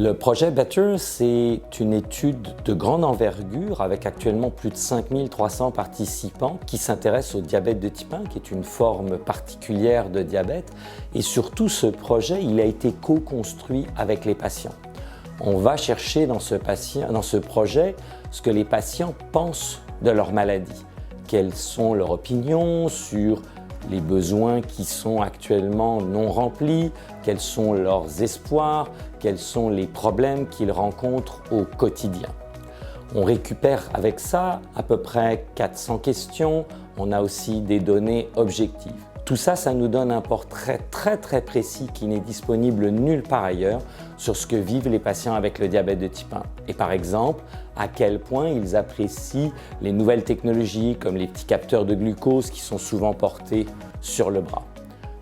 Le projet Better, c'est une étude de grande envergure avec actuellement plus de 5300 participants qui s'intéressent au diabète de type 1, qui est une forme particulière de diabète. Et surtout, ce projet, il a été co-construit avec les patients. On va chercher dans ce projet ce que les patients pensent de leur maladie. Quelles sont leurs opinions sur les besoins qui sont actuellement non remplis, quels sont leurs espoirs, quels sont les problèmes qu'ils rencontrent au quotidien. On récupère avec ça à peu près 400 questions, on a aussi des données objectives. Tout ça, ça nous donne un portrait très précis qui n'est disponible nulle part ailleurs sur ce que vivent les patients avec le diabète de type 1. Et par exemple, à quel point ils apprécient les nouvelles technologies comme les petits capteurs de glucose qui sont souvent portés sur le bras.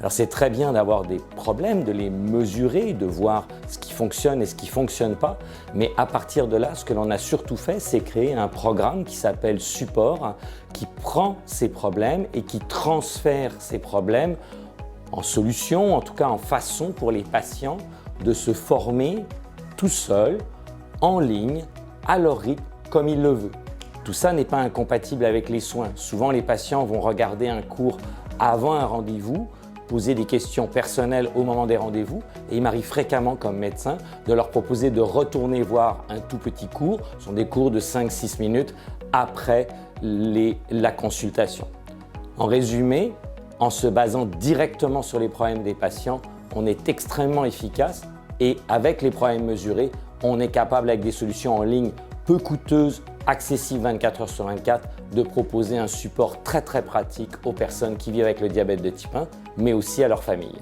Alors c'est très bien d'avoir des problèmes, de les mesurer, de voir ce qui fonctionne et ce qui ne fonctionne pas, mais à partir de là, ce que l'on a surtout fait, c'est créer un programme qui s'appelle Support, qui prend ces problèmes et qui transfère ces problèmes en solution, en tout cas en façon pour les patients de se former tout seuls, en ligne, à leur rythme, comme ils le veulent. Tout ça n'est pas incompatible avec les soins. Souvent, les patients vont regarder un cours avant un rendez-vous, poser des questions personnelles au moment des rendez-vous et il m'arrive fréquemment comme médecin de leur proposer de retourner voir un tout petit cours, ce sont des cours de 5-6 minutes après la consultation. En résumé, en se basant directement sur les problèmes des patients, on est extrêmement efficace et avec les problèmes mesurés, on est capable avec des solutions en ligne peu coûteuses, accessibles 24 heures sur 24, de proposer un support très pratique aux personnes qui vivent avec le diabète de type 1, mais aussi à leur famille.